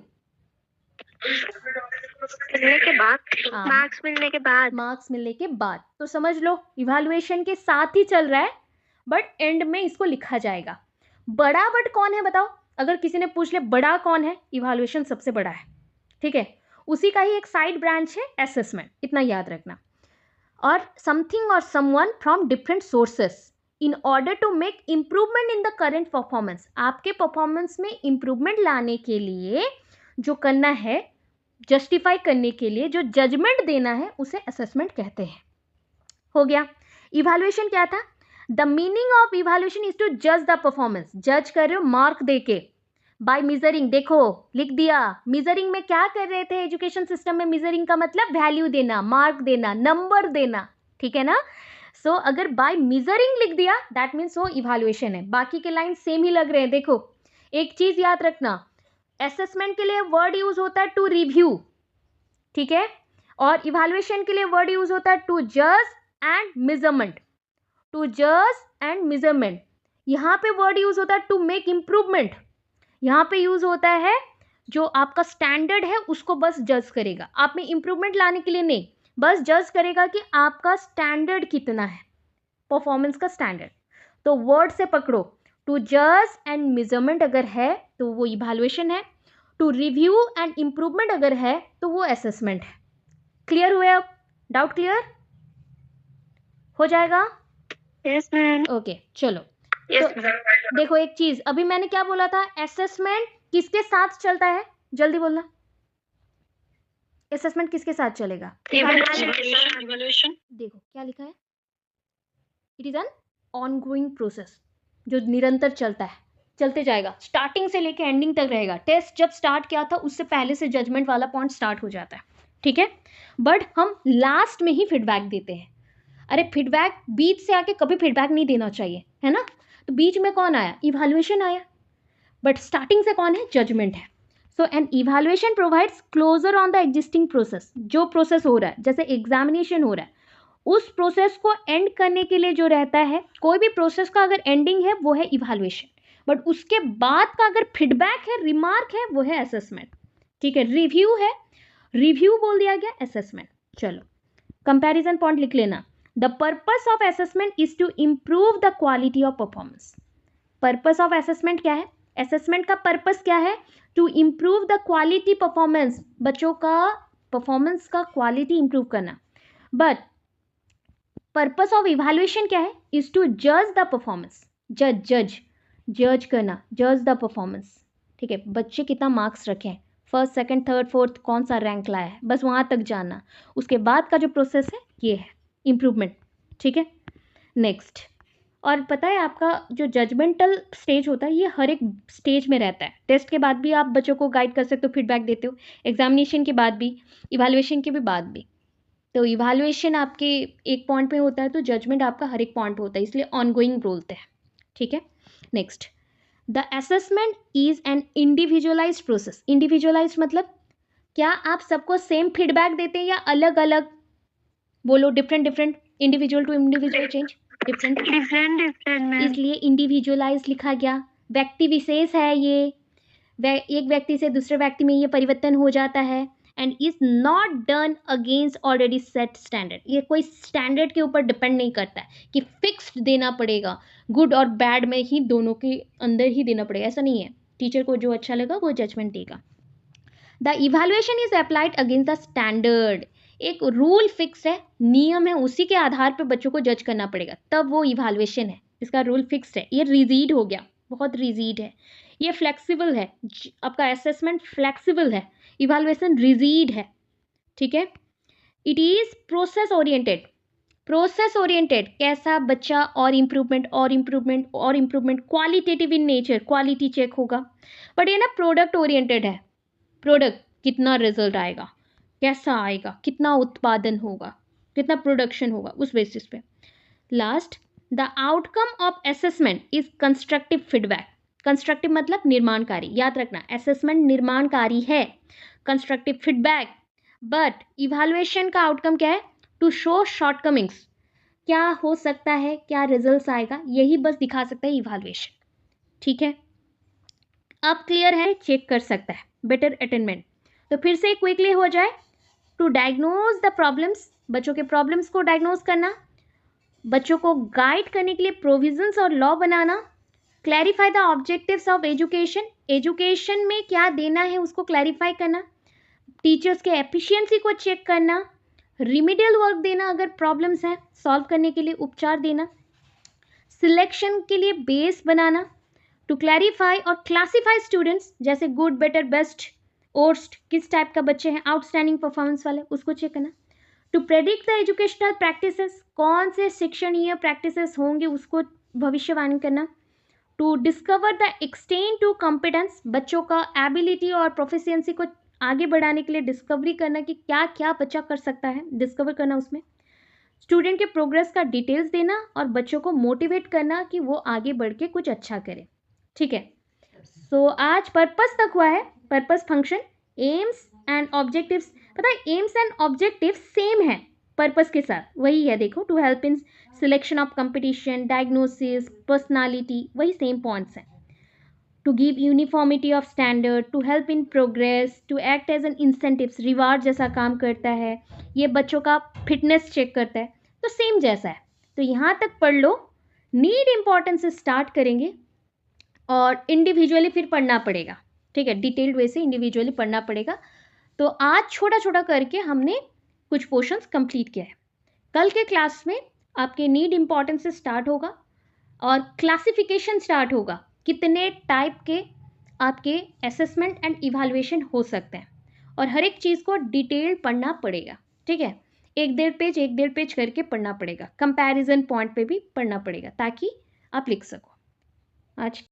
मिलने के बाद. हाँ. मार्क्स मिलने के बाद. मार्क्स मिलने के बाद, तो समझ लो इवैल्यूएशन के साथ ही चल रहा है, बट एंड में इसको लिखा जाएगा. बड़ा बट कौन है बताओ? अगर किसी ने पूछ ले बड़ा कौन है, इवैल्यूएशन सबसे बड़ा है. ठीक है, उसी का ही एक साइड ब्रांच है असेसमेंट, इतना याद रखना. और समथिंग और someone from different sources in order to make improvement in the current performance. आपके परफॉर्मेंस में इम्प्रूवमेंट लाने के लिए जो करना है, जस्टिफाई करने के लिए जो जजमेंट देना है, उसे असेसमेंट कहते हैं. हो गया. इवैल्यूएशन क्या था? The meaning of evaluation is to जज द परफॉर्मेंस. जज कर रहे हो मार्क दे के, बाय मिजरिंग. देखो लिख दिया. मिजरिंग में क्या कर रहे थे एजुकेशन सिस्टम में? मिजरिंग का मतलब वैल्यू देना, मार्क देना, नंबर देना. ठीक है ना? सो अगर बाय मिजरिंग लिख दिया, दैट मीन्स वो इवैल्यूएशन है. बाकी के लाइन सेम ही लग रहे हैं. देखो, एक चीज याद रखना, असेसमेंट के लिए वर्ड यूज होता है टू रिव्यू. ठीक है, और इवैल्यूएशन के लिए वर्ड यूज होता है टू जज एंड मेजरमेंट. टू जज एंड मेजरमेंट. यहाँ पे वर्ड यूज होता है टू मेक इम्प्रूवमेंट. यहाँ पे यूज होता है जो आपका स्टैंडर्ड है उसको बस जज करेगा. आप में इम्प्रूवमेंट लाने के लिए नहीं, बस जज करेगा कि आपका स्टैंडर्ड कितना है, परफॉर्मेंस का स्टैंडर्ड. तो वर्ड से पकड़ो, टू जज एंड मेजरमेंट अगर है तो वो इवैल्यूएशन है. टू रिव्यू एंड इम्प्रूवमेंट अगर है तो वो असेसमेंट है. क्लियर हुए? अब डाउट क्लियर हो जाएगा? Yes, ma'am. ओके, चलो. Yes, तो ma'am. देखो एक चीज, अभी मैंने क्या बोला था? असेसमेंट किसके साथ चलता है? जल्दी बोलना. असेसमेंट किसके साथ चलेगा? Evaluation. देखो क्या लिखा है, it is an ongoing process, जो निरंतर चलता है, चलते जाएगा, स्टार्टिंग से लेके एंडिंग तक रहेगा. टेस्ट जब स्टार्ट किया था उससे पहले से जजमेंट वाला पॉइंट स्टार्ट हो जाता है. ठीक है, बट हम लास्ट में ही फीडबैक देते हैं. अरे फीडबैक बीच से आके कभी फीडबैक नहीं देना चाहिए, है ना? तो बीच में कौन आया? इवैल्यूएशन आया, बट स्टार्टिंग से कौन है? जजमेंट है. So an evaluation provides closure on the existing process. जो प्रोसेस हो रहा है, जैसे एग्जामिनेशन हो रहा है, उस प्रोसेस को एंड करने के लिए जो रहता है, कोई भी प्रोसेस का अगर एंडिंग है वो है इवैल्यूएशन, बट उसके बाद का अगर फीडबैक है, रिमार्क है, वो है असेसमेंट. ठीक है, रिव्यू है, रिव्यू बोल दिया गया, असेसमेंट. चलो कंपैरिजन पॉइंट लिख लेना. The purpose of assessment is to improve the quality of performance. Purpose of assessment क्या है? असेसमेंट का पर्पस क्या है? To improve the quality performance. बच्चों का परफॉर्मेंस का क्वालिटी इंप्रूव करना। बट पर्पस ऑफ इवैल्यूएशन क्या है? इज टू जज द परफॉर्मेंस, जज करना, जज द परफॉर्मेंस। ठीक है, बच्चे कितना मार्क्स रखे हैं, फर्स्ट सेकंड थर्ड फोर्थ कौन सा रैंक लाया है, बस वहाँ तक जानना। उसके बाद का जो प्रोसेस है ये है इम्प्रूवमेंट। ठीक है, नेक्स्ट। और पता है आपका जो जजमेंटल स्टेज होता है ये हर एक स्टेज में रहता है। टेस्ट के बाद भी आप बच्चों को गाइड कर सकते हो, फीडबैक देते हो, एग्जामिनेशन के बाद भी, इवैल्यूएशन के भी बाद भी। तो इवैल्यूएशन आपके एक पॉइंट पे होता है तो जजमेंट आपका हर एक पॉइंट पे होता है, इसलिए ऑनगोइंग बोलते हैं। ठीक है, next. The assessment is an individualised process. Individualised मतलब क्या आप सबको सेम फीडबैक देते हैं या अलग अलग? बोलो, different, individual to individual change, different, इसलिए इंडिविजुअलाइज लिखा गया। व्यक्ति विशेष है ये, एक व्यक्ति से दूसरे व्यक्ति में ये परिवर्तन हो जाता है। And is not done against already set standard. ये कोई स्टैंडर्ड के ऊपर डिपेंड नहीं करता है कि फिक्स्ड देना पड़ेगा, गुड और बैड में ही दोनों के अंदर ही देना पड़ेगा, ऐसा नहीं है। टीचर को जो अच्छा लगा वो जजमेंट देगा। The evaluation is applied against the standard. एक रूल फिक्स है, नियम है, उसी के आधार पर बच्चों को जज करना पड़ेगा, तब वो इवैल्यूएशन है। इसका रूल फिक्स है, ये रिजिड हो गया, बहुत रिजिड है। ये फ्लेक्सिबल है, आपका असेसमेंट फ्लेक्सिबल है, इवैल्यूएशन रिजिड है। ठीक है, it is process oriented. Process oriented कैसा? बच्चा और इम्प्रूवमेंट और इम्प्रूवमेंट और improvement, qualitative in nature, quality check होगा। बट ये ना प्रोडक्ट ओरिएंटेड है। प्रोडक्ट, कितना रिजल्ट आएगा, कैसा आएगा, कितना उत्पादन होगा, कितना प्रोडक्शन होगा, उस बेसिस पे। Last, the outcome of assessment is constructive feedback. Constructive मतलब निर्माणकारी, याद रखना, असेसमेंट निर्माणकारी है, कंस्ट्रक्टिव फीडबैक। बट इवैल्यूएशन का आउटकम क्या है? टू शो शॉर्टकमिंग्स, क्या हो सकता है, क्या रिजल्ट आएगा, यही बस दिखा सकता है इवैल्यूएशन। ठीक है, अब क्लियर है, चेक कर सकता है, बेटर अटेनमेंट। तो फिर से क्विकली हो जाए। टू डायग्नोज द प्रॉब्लम्स, बच्चों के प्रॉब्लम्स को डायग्नोज करना, बच्चों को गाइड करने के लिए प्रोविजंस और law banana, clarify the objectives of education, education में क्या देना है उसको क्लैरिफाई करना, टीचर्स के एफिशिएंसी को चेक करना, रिमीडियल वर्क देना अगर प्रॉब्लम्स हैं, सॉल्व करने के लिए उपचार देना, सिलेक्शन के लिए बेस बनाना, टू क्लैरिफाई और क्लासीफाई स्टूडेंट्स, जैसे गुड, बेटर, बेस्ट, वर्स्ट, किस टाइप का बच्चे हैं, आउटस्टैंडिंग परफॉर्मेंस वाले, उसको चेक करना। To predict the educational practices, कौन से शिक्षणीय प्रैक्टिसेस होंगे उसको भविष्यवाणी करना। To discover the extend to competence, बच्चों का एबिलिटी और प्रोफिशिएंसी को आगे बढ़ाने के लिए डिस्कवरी करना कि क्या क्या बच्चा कर सकता है, डिस्कवर करना उसमें। स्टूडेंट के प्रोग्रेस का डिटेल्स देना और बच्चों को मोटिवेट करना कि वो आगे बढ़ के कुछ अच्छा करे। ठीक है, सो आज पर्पस तक हुआ है, purpose, function, aims and objectives. पता है एम्स एंड ऑब्जेक्टिव्स सेम है पर्पस के साथ, वही है, देखो, to help in selection of competition, diagnosis, personality, वही सेम पॉइंट्स हैं। To give uniformity of standard, to help in progress, to act as an incentives, reward जैसा काम करता है, ये बच्चों का फिटनेस चेक करता है, तो सेम जैसा है। तो यहाँ तक पढ़ लो, नीड इम्पॉर्टेंस से स्टार्ट करेंगे और इंडिविजुअली फिर पढ़ना पड़ेगा। ठीक है, डिटेल्ड वे से इंडिविजुअली पढ़ना पड़ेगा। तो आज छोटा छोटा करके हमने कुछ पोर्शंस कंप्लीट किया है। कल के क्लास में आपके नीड इम्पॉर्टेंस से स्टार्ट होगा और क्लासिफिकेशन स्टार्ट होगा, कितने टाइप के आपके असेसमेंट एंड इवैल्यूएशन हो सकते हैं, और हर एक चीज़ को डिटेल्ड पढ़ना पड़ेगा। ठीक है, एक डेढ़ पेज करके पढ़ना पड़ेगा, कंपैरिजन पॉइंट पे भी पढ़ना पड़ेगा ताकि आप लिख सको। आज